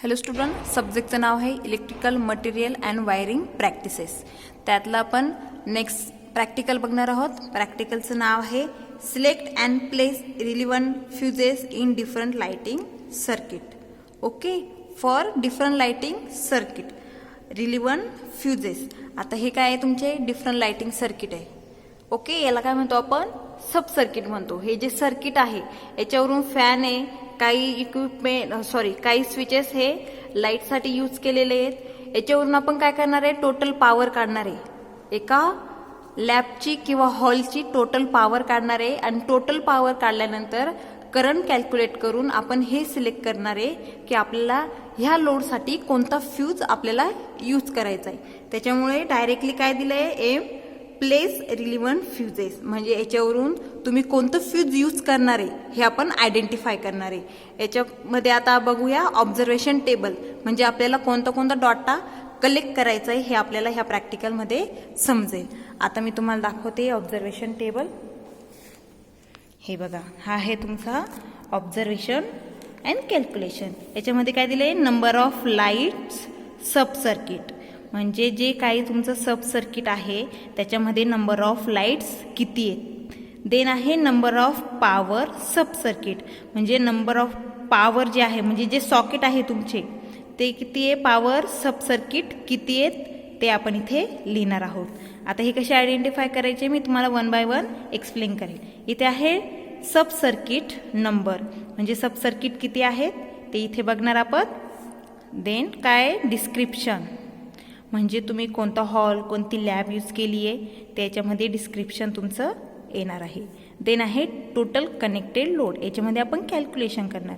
Hello student, सब्जेक्टचं नाव आहे electrical material and wiring practices. त्यातलं आपण नेक्स्ट प्रॅक्टिकल बघणार आहोत. प्रॅक्टिकलचं नाव आहे select and place relevant फ्युजेस in different lighting circuit. Okay, for different lighting circuit relevant फ्युजेस. आता हे काय आहे, तुमचे डिफरंट लाइटिंग सर्किट आहे. ओके, याला काय म्हणतो आपण, सब सर्किट म्हणतो. हे जे सर्किट आहे याच्यावरून फॅन आहे, काही इक्विपमेंट काही स्विचेस हे लाईटसाठी यूज केलेले आहेत. याच्यावरून आपण काय करणार आहे, टोटल पॉवर काढणार आहे. एका लॅबची किंवा हॉलची टोटल पॉवर काढणार आहे आणि टोटल पॉवर काढल्यानंतर करंट कॅल्क्युलेट करून आपण हे सिलेक्ट करणार आहे की आपल्याला ह्या लोडसाठी कोणता फ्यूज आपल्याला यूज करायचा आहे. त्याच्यामुळे डायरेक्टली काय दिलंय, एम प्लेस रिलिव्हंट फ्युजेस, म्हणजे याच्यावरून तुम्ही कोणतं फ्यूज यूज करणार आहे हे आपण आयडेंटिफाय करणार आहे. याच्यामध्ये आता बघूया ऑब्झर्वेशन टेबल, म्हणजे आपल्याला कोणता कोणता डाटा कलेक्ट करायचा आहे हे आपल्याला ह्या प्रॅक्टिकलमध्ये समजेल. आता मी तुम्हाला दाखवते ऑब्झर्वेशन टेबल. हे बघा, हा आहे तुमचा ऑब्झर्वेशन अँड कॅल्क्युलेशन. याच्यामध्ये काय दिले, number of lights sub circuit, म्हणजे जे काही तुमचं सब सर्किट आहे त्याच्यामध्ये नंबर ऑफ लाईट्स किती आहेत. देन आहे number of power sub circuit, म्हणजे नंबर ऑफ पॉवर जे आहे, म्हणजे जे सॉकेट आहे तुमचे ते किती आहे, पॉवर सब सर्किट किती आहेत ते आपण इथे लिहिणार आहोत. आता हे कसे आयडेंटिफाय करायचे मी तुम्हाला वन बाय वन एक्सप्लेन करेन. इथे आहे सब सर्किट नंबर, म्हणजे सब सर्किट किती आहेत ते इथे बघणार आपण. देन काय, डिस्क्रिप्शन, म्हणजे तुम्ही कोणता हॉल कोणती लॅब यूज केली आहे त्याच्यामध्ये डिस्क्रिप्शन तुमचं येणार आहे. देन आहे टोटल कनेक्टेड लोड, याच्यामध्ये आपण कॅल्क्युलेशन करणार.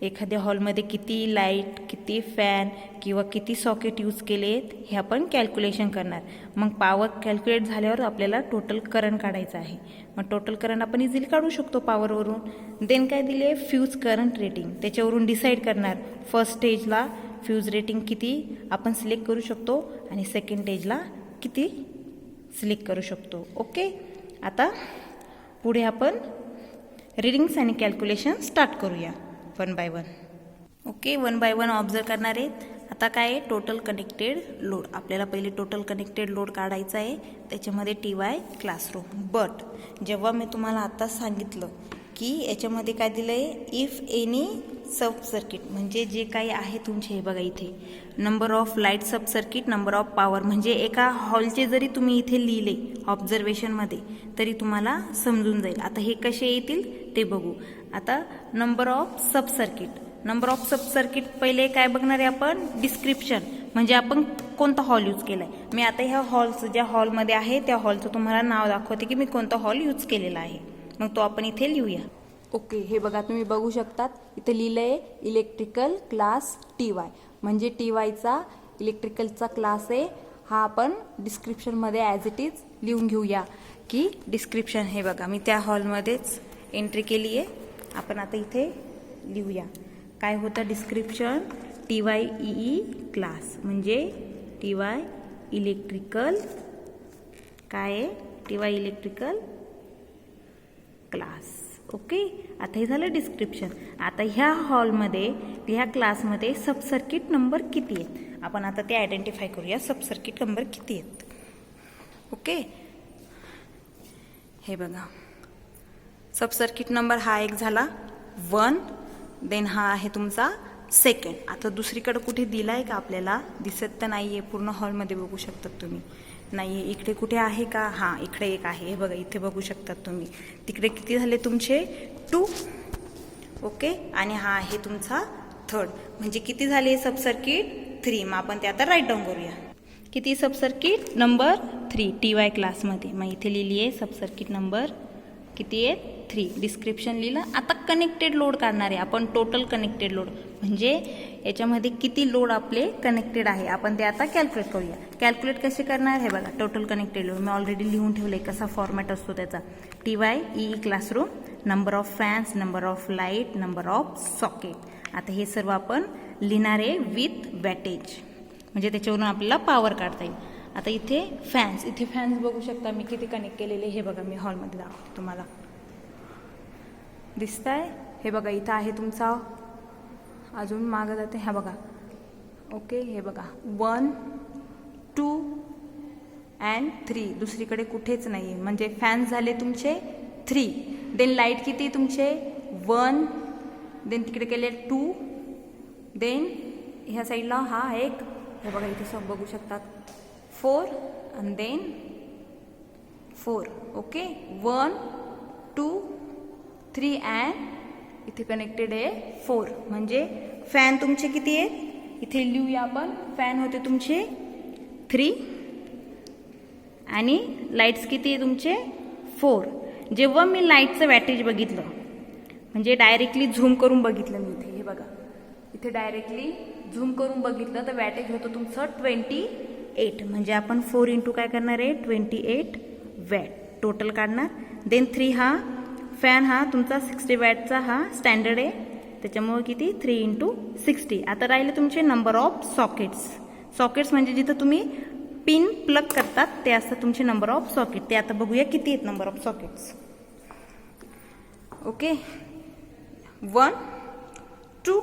एखाद्या हॉलमध्ये किती लाईट, किती फॅन किंवा किती सॉकेट यूज केले आहेत हे आपण कॅल्क्युलेशन करणार. मग पॉवर कॅल्क्युलेट झाल्यावर आपल्याला टोटल करंट काढायचं आहे. मग टोटल करंट आपण इझिली काढू शकतो पॉवरवरून. देन काय दिले, फ्यूज करंट रेटिंग, त्याच्यावरून डिसाईड करणार फर्स्ट स्टेजला फ्यूज रेटिंग किती आपण सिलेक्ट करू शकतो आणि सेकंड स्टेजला किती सिलेक्ट करू शकतो. ओके, आता पुढे आपण रीडिंग्स आणि कॅल्क्युलेशन स्टार्ट करूया one by one. Okay, one by one observe करणार आहेत. आता काय आहे, टोटल कनेक्टेड लोड. आपल्याला पहिले टोटल कनेक्टेड लोड काढायचा आहे, त्याच्यामध्ये TY क्लासरूम. बट जेव्हा मी तुम्हाला आता सांगितलं की याच्यामध्ये काय दिलं आहे, इफ एनी सब सर्किट, म्हणजे जे काही आहे तुमचे, हे बघा इथे number of light sub circuit, number of power, म्हणजे एका हॉलचे जरी तुम्ही इथे लिहिले ऑब्झर्वेशनमध्ये तरी तुम्हाला समजून जाईल. आता हे कसे येतील ते बघू. आता number of sub circuit, number of sub circuit पहिले काय बघणार आहे आपण, डिस्क्रिप्शन, म्हणजे आपण कोणता हॉल यूज केला आहे. मी आता ह्या हॉलचं, ज्या हॉलमध्ये आहे त्या हॉलचं तुम्हाला नाव दाखवते की मी कोणता हॉल यूज केलेला आहे. मग तो आपण इथे लिहूया. ओके, हे बघा तुम्ही बघू शकतात इथे लिहिलं आहे इलेक्ट्रिकल क्लास TY, म्हणजे TYचा इलेक्ट्रिकलचा क्लास आहे हा. आपण डिस्क्रिप्शनमध्ये ॲज इट इज लिहून घेऊया की डिस्क्रिप्शन. हे बघा मी त्या हॉलमध्येच एंट्री केली आहे. आपण आता इथे लिहूया काय होतं डिस्क्रिप्शन, TYEE क्लास, म्हणजे TY इलेक्ट्रिकल काय आहे, TY इलेक्ट्रिकल क्लास. ओके, आता हे झालं डिस्क्रिप्शन. आता ह्या हॉलमध्ये, ह्या क्लासमध्ये सब सर्किट नंबर किती आहेत आपण आता ते आयडेंटिफाय करूया. सब सर्किट नंबर किती आहेत. ओके, हे बघा सब सर्किट नंबर हा एक झाला 1. देन हा आहे तुमचा सेकंड. आता दुसरीकडे कुठे दिला आहे का आपल्याला, दिसत तर नाही आहे, पूर्ण हॉलमध्ये बघू शकतात तुम्ही. नाही आहे, इकडे कुठे आहे का, हां इकडे एक आहे. हे बघा इथे बघू शकतात तुम्ही. तिकडे किती झाले तुमचे 2. ओके, आणि हा आहे तुमचा थर्ड, म्हणजे किती झाले सब सर्किट 3. मग आपण ते आता राईट डाऊन करूया. किती सब सर्किट नंबर 3 TY क्लासमध्ये. मग इथे लिहिली आहे सब सर्किट नंबर किती आहे 3. डिस्क्रिप्शन लिहिलं. आता कनेक्टेड लोड काढणार आहे आपण, टोटल कनेक्टेड लोड, म्हणजे याच्यामध्ये किती लोड आपले कनेक्टेड आहे आपण ते आता कॅल्क्युलेट करूया. कॅल्क्युलेट कसे करणार, हे बघा टोटल कनेक्टेड लोड मी ऑलरेडी लिहून ठेवले कसा फॉर्मॅट असतो त्याचा. TYEE classroom, number of fans, number of light, number of socket. आता हे सर्व आपण लिहिणार आहे विथ वॅटेज, म्हणजे त्याच्यावरून आपल्याला पॉवर काढता येईल. आता इथे फॅन्स, इथे फॅन्स बघू शकता मी किती कनेक्ट केलेले. हे बघा मी हॉलमध्ये दाखवते तुम्हाला, दिसत आहे. हे बघा इथं आहे तुमचा, अजून मागं जाते, हा बघा ओके, हे बघा 1 2 अँड 3, दुसरीकडे कुठेच नाही आहे, म्हणजे फॅन झाले तुमचे 3. देन लाईट किती तुमचे 1, देन तिकडे केले 2, देन ह्या साईडला हा एक, हे बघा इथे सब बघू शकतात 4 आणि देन 4. ओके, 1 2 3 अँड इथे कनेक्टेड आहे 4. म्हणजे फॅन तुमचे किती आहे, इथे लिहूया आपण. फॅन होते तुमचे 3 आणि लाईट्स किती आहे तुमचे 4. जेव्हा मी लाईटचं वॅटेज बघितलं, म्हणजे डायरेक्टली झूम करून बघितलं मी इथे, हे बघा इथे डायरेक्टली झूम करून बघितलं तर वॅटेज होतं तुमचं 28. म्हणजे आपण 4 इंटू काय करणार आहे 28 वॅट टोटल काढणार. देन 3 हा फॅन हा तुमचा 60 वॅटचा हा स्टँडर्ड आहे, त्याच्यामुळे किती 3 इंटू 60. आता राहिले तुमचे नंबर ऑफ सॉकेट्स. सॉकेट्स म्हणजे जिथं तुम्ही पिन प्लग करतात ते असतात तुमचे नंबर ऑफ सॉकेट. ते आता बघूया किती आहेत number of sockets. Okay, 1 2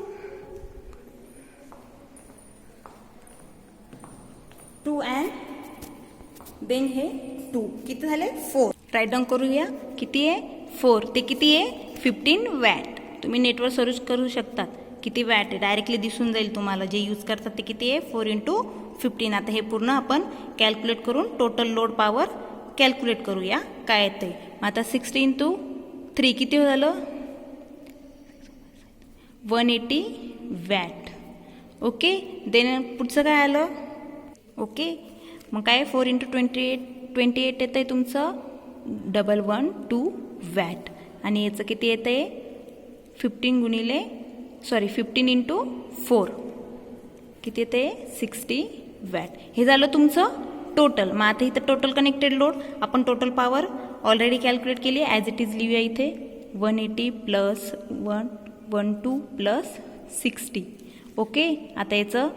2 and then हे 2, किती झाले 4. राईट डाऊन करूया, किती आहे 4. ते किती आहे 15 वॅट. तुम्ही नेटवर सर्च करू शकतात किती वॅट आहे, डायरेक्टली दिसून जाईल तुम्हाला. जे यूज करतात ते किती आहे 4 इंटू 15. आता हे पूर्ण आपण कॅल्क्युलेट करून टोटल लोड पॉवर कॅल्क्युलेट करूया काय येते. मग आता 60 इंटू 3 किती झालं 180 वॅट. ओके, देन पुढचं काय आलं. ओके, मग काय 4 इंटू 28 येतं आहे तुमचं 112 वॅट. आणि याचं किती येतं आहे 15 इंटू 4 किती येते 60 वॅट. हे झालं तुमचं टोटल. मग आता इथं टोटल कनेक्टेड लोड आपण टोटल पॉवर ऑलरेडी कॅल्क्युलेट केली आहे. ॲज इट इज लिहूया इथे 180 प्लस 112 प्लस 60. ओके, आता याचं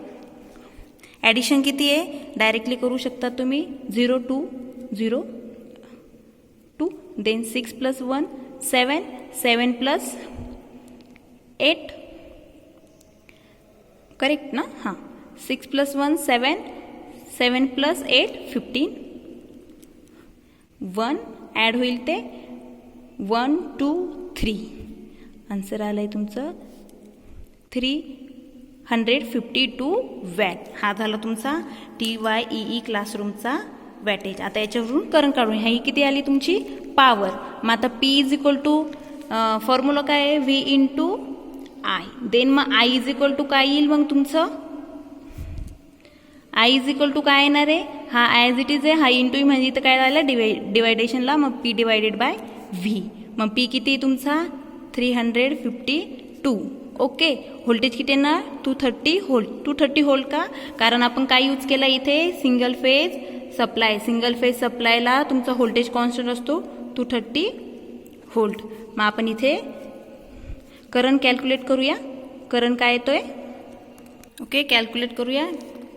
ॲडिशन किती आहे डायरेक्टली करू शकता तुम्ही 0 2 0 2, देन 6 प्लस 1 7, 7 प्लस 8, करेक्ट ना. हां, 6 प्लस 1 7, 7 प्लस 8 15, 1 ॲड होईल ते 1 2 3. आन्सर आलं आहे तुमचं 352 वॅट. हा झाला तुमचा TYEE क्लासरूमचा वॅटेज. आता याच्यावरून करंट काढून ही किती आली तुमची पॉवर. मग आता P is equal to formula काय आहे V इंटू I. देन मग I इज इक्वल टू काय येईल मग तुमचं I इज इक्वल टू काय येणार आहे. हा ॲज इट इज आहे, हा इंटू म्हणजे इथं काय झालं डिवायडेशनला मग P डिवायडेड बाय V. मग P किती आहे तुमचा 352. ओके, व्होल्टेज किती येणार 230 व्होल्ट. 230 व्होल्ट का, कारण आपण काय यूज केला इथे single phase supply. Single phase सप्लायला तुमचा व्होल्टेज कॉन्स्टंट असतो 230 व्होल्ट. मग आपण इथे करंट कॅल्क्युलेट करूया. करंट काय येतोय ओके कॅल्क्युलेट करूया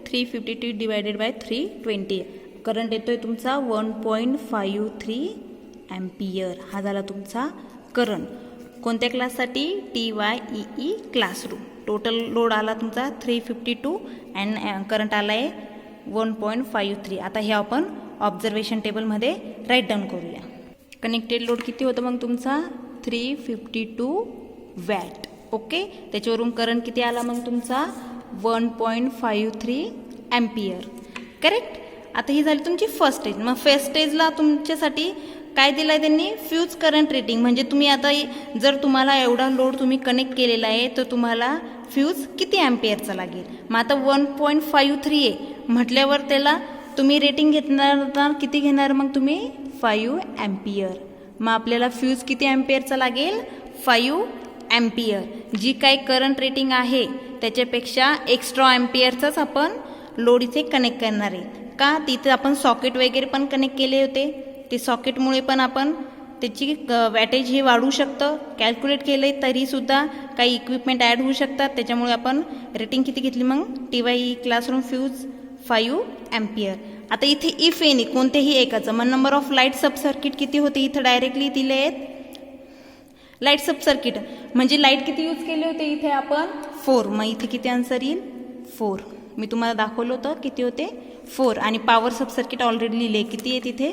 352 डिवायडेड बाय 320. करंट येतोय तुमचा 1.53 ॲम्पियर. हा झाला तुमचा करंट. कोणत्या क्लाससाठी TYEE क्लासरूम. टोटल लोड आला तुमचा 352 अँड करंट आला आहे 1.53. आता हे आपण ऑब्झर्वेशन टेबलमध्ये राईट डाऊन करूया. कनेक्टेड लोड किती होतं मग तुमचा 352 वॅट. ओके, त्याच्यावरून करंट किती आला मग तुमचा 1.53 ॲम्पियर. करेक्ट. आता ही झाली तुमची फर्स्ट स्टेज. मग फर्स्ट स्टेजला तुमच्यासाठी काय दिलं आहे त्यांनी फ्यूज करंट रेटिंग. म्हणजे तुम्ही आता जर तुम्हाला एवढा लोड तुम्ही कनेक्ट केलेला आहे तर तुम्हाला फ्यूज किती ॲम्पियरचा लागेल. मग आता 1.53 आहे म्हटल्यावर त्याला तुम्ही रेटिंग घेणार किती घेणार मग तुम्ही 5 ॲम्पियर. मग आपल्याला फ्यूज किती ॲम्पियरचा लागेल 5 ॲम्पियर. जी काही करंट रेटिंग आहे त्याच्यापेक्षा एक्स्ट्रा ॲम्पियरचाच आपण लोड इथे कनेक्ट करणार आहे. का तिथे आपण सॉकेट वगैरे पण कनेक्ट केले होते. ते सॉकेटमुळे पण आपण त्याची वॅटेज हे वाढू शकतं. कॅल्क्युलेट केलं तरीसुद्धा काही इक्विपमेंट ॲड होऊ शकतात. त्याच्यामुळे आपण रेटिंग किती घेतली मग TYEE क्लासरूम फ्यूज 5 ॲम्पियर. आता इथे इफ एनी कोणत्याही एकाचं मग number of light sub circuit किती होते इथं डायरेक्टली दिले आहेत. लाईट सब सर्किट म्हणजे लाईट किती यूज केले होते इथे आपण 4. मग इथे किती आन्सर येईल 4. मी तुम्हाला दाखवलं होतं किती होते 4 आणि पॉवर सब सर्किट ऑलरेडी लिहिले किती आहे तिथे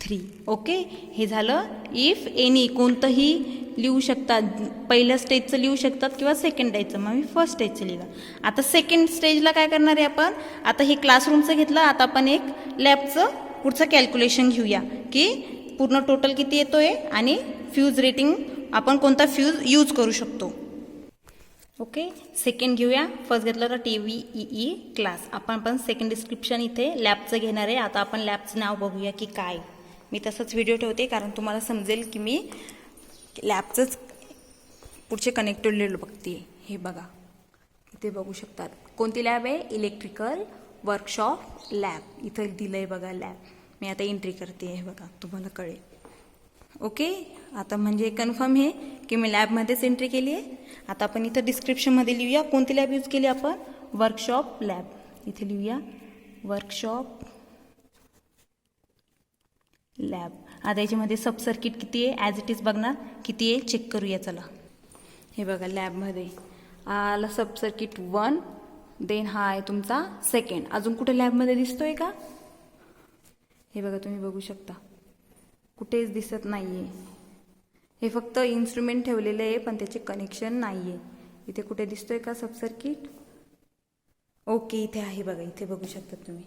3. ओके, हे झालं इफ एनी. कोणतंही लिहू शकतात, पहिल्या स्टेजचं लिहू शकतात किंवा सेकंड स्टेजचं. मग मी फर्स्ट स्टेजचं लिहिलं. आता सेकंड स्टेजला काय करणार आहे आपण, आता हे क्लासरूमचं घेतलं, आता आपण एक लॅबचं पुढचं कॅल्क्युलेशन घेऊया की पूर्ण टोटल किती येतोय आणि फ्यूज रेटिंग आपण कोणता फ्यूज यूज करू शकतो. ओके, सेकंड घेऊया. फर्स्ट घेतलं तर TVEE क्लास. आपण पण सेकंड डिस्क्रिप्शन इथे लॅबचं घेणार आहे. आता आपण लॅबचं नाव बघूया की काय. मी तसंच व्हिडिओ ठेवते कारण तुम्हाला समजेल की मी लॅबचंच पुढचे कनेक्टेड लिहिलं बघते. हे बघा, इथे बघू शकतात कोणती लॅब आहे, इलेक्ट्रिकल वर्कशॉप लॅब. इथं दिलं आहे बघा लॅब. मी आता एंट्री करते आहे बघा, तुम्हाला कळेल. ओके, आता म्हणजे कन्फर्म आहे की मी लॅबमध्येच एंट्री केली आहे. आता आपण इथं डिस्क्रिप्शनमध्ये लिहूया कोणती लॅब यूज केली आपण, वर्कशॉप लॅब. इथे लिहूया वर्कशॉप लॅब. आता याच्यामध्ये सब सर्किट किती आहे ॲज इट इज बघणार किती आहे चेक करूया. चला, हे बघा लॅबमध्ये आला सब सर्किट 1, देन हा आहे तुमचा सेकंड. अजून कुठे लॅबमध्ये दिसतोय का, हे बघा तुम्ही बघू शकता कुठेच दिसत नाहीये. हे फक्त इन्स्ट्रुमेंट ठेवलेले आहे पण त्याचे कनेक्शन नाहीये. इथे कुठे दिसतोय का सब सर्किट, ओके इथे आहे बघा, इथे बघू शकता तुम्ही.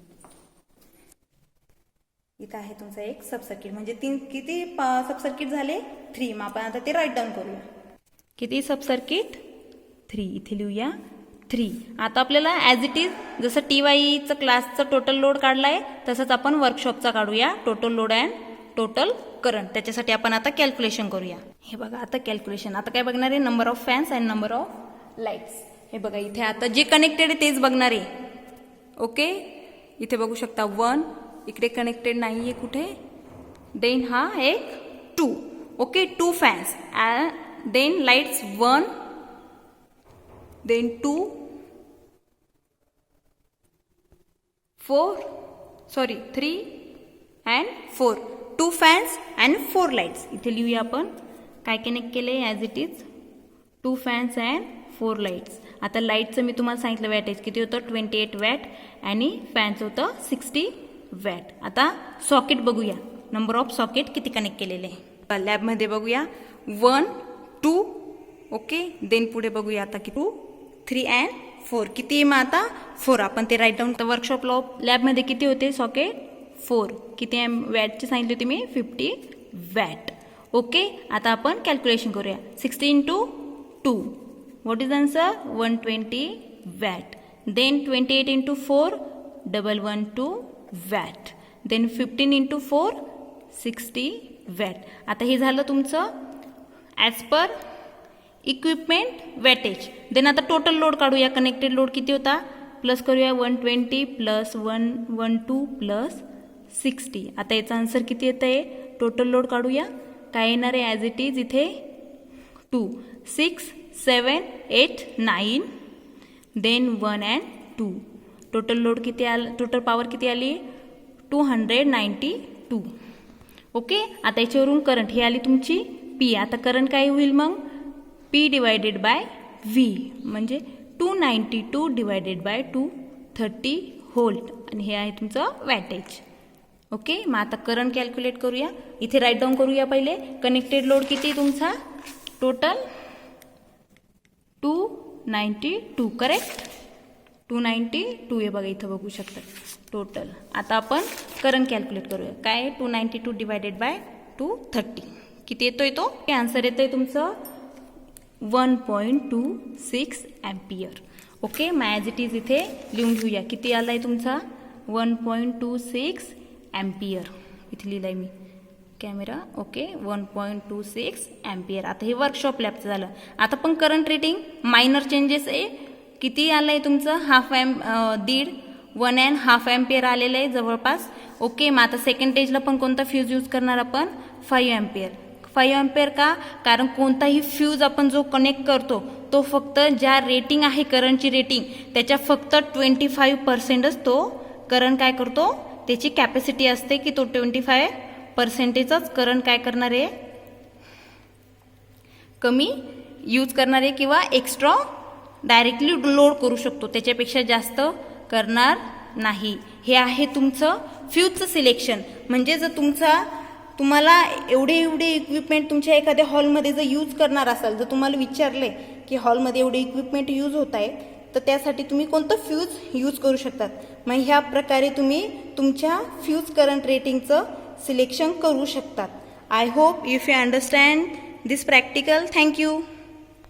इथं आहे तुमचा एक सब सर्किट. म्हणजे किती सब सर्किट झाले 3. मग आपण आता ते राईट डाऊन करूया. किती सब सर्किट 3. इथे लिहूया 3. आता आपल्याला ॲज इट इज जसं TYEचं क्लासचं टोटल लोड काढलाय तसंच आपण वर्कशॉपचा काढूया, total load and total current. त्याच्यासाठी आपण आता कॅल्क्युलेशन करूया. हे बघा आता कॅल्क्युलेशन आता काय बघणार आहे, number of fans and number of lights. हे बघा इथे आता जे कनेक्टेड आहे तेच बघणार आहे. ओके, इथे बघू शकता 1, इकडे कनेक्टेड नाही आहे कुठे. देन हा एक 2. Okay, 2 fans. Then lights 1, then 2, 3 and 4. 2 fans and 4 lights. इथे लिहूया आपण काय कनेक्ट केले as it is 2 fans and 4 lights. आता लाईटचं मी तुम्हाला सांगितलं वॅटेज किती होतं 28 वॅट आणि फॅनचं होतं 60 वॅट. आता सॉकेट बघूया, नंबर ऑफ सॉकेट किती कनेक्ट केलेले आहे लॅबमध्ये बघूया 1, 2. ओके, देन पुढे बघूया आता किती 2, 3 अँड 4. किती आहे मग आता 4. आपण ते राईट डाऊन. वर्कशॉप लॅबमध्ये किती होते सॉकेट 4. किती वॅटचे सांगितले होते मी 50 वॅट. ओके, आता आपण कॅल्क्युलेशन करूया. 60 × 2 what is answer 120 watt. Then 28 × 4 112 watt. Then 15 × 4 60 watt. आता हे झालं तुमचं as per equipment wattage. Then आता टोटल लोड काढूया. कनेक्टेड लोड किती होता प्लस करूया 120 प्लस 112 प्लस 60. आता याचा आन्सर किती येतं आहे टोटल लोड काढूया. काय येणार आहे ॲज इट इज इथे 2, 6, 7, 8, 9. Then 1 and 2. टोटल लोड किती आलं, टोटल पॉवर किती आली 292. ओके, आता याच्यावरून करंट ही आली तुमची P. आता करंट काय होईल मग P डिवायडेड बाय V म्हणजे 292 डिवायडेड बाय 230 व्होल्ट आणि हे आहे तुमचं वॅटेज. ओके, मग आता करंट कॅल्क्युलेट करूया. इथे राईट डाऊन करूया पहिले. कनेक्टेड लोड किती तुमचा टोटल 292 करेक्ट 292 आहे बघा इथं बघू शकता टोटल. आता आपण करंट कॅल्क्युलेट करूया. काय 292 डिवायडेड बाय 230 किती येतोय तो आन्सर येतोय तुमचं 1.26 अँपियर. ओके, मग ॲज इट इज इथे लिहून घेऊया किती आलाय तुमचा 1.26 अँपियर. इथे लिहिलंय मी कॅमेरा. Okay, 1.26 ampere. आता हे वर्कशॉप लॅबचं झालं. आता पण करंट रेटिंग मायनर चेंजेस आहे. किती आलं आहे तुमचं 1.5 अँपियर आलेलं आहे जवळपास. ओके, मग आता सेकंड स्टेजला पण कोणता फ्यूज यूज करणार आपण 5 अँपियर. 5 अँपियर का, कारण कोणताही फ्यूज आपण जो कनेक्ट करतो तो फक्त ज्या रेटिंग आहे करंटची रेटिंग त्याच्या फक्त 25%च तो करंट काय करतो त्याची कॅपॅसिटी असते की तो 25%च करंट काय करणार आहे कमी यूज करणार आहे किंवा एक्स्ट्रा डायरेक्टली लोड करू शकतो, त्याच्यापेक्षा जास्त करणार नाही. हे आहे तुमचं फ्यूजचं सिलेक्शन. म्हणजे जर तुम्हाला एवढे इक्विपमेंट तुमच्या एखाद्या हॉलमध्ये जर यूज करणार असाल, जर तुम्हाला विचारले की हॉलमध्ये एवढे इक्विपमेंट यूज होत आहे, तर त्यासाठी तुम्ही कोणतं फ्यूज यूज करू शकतात. मग ह्या प्रकारे तुम्ही तुमच्या फ्यूज करंट रेटिंगचं सिलेक्शन करू शकतात. I hope if you understand this practical. Thank you.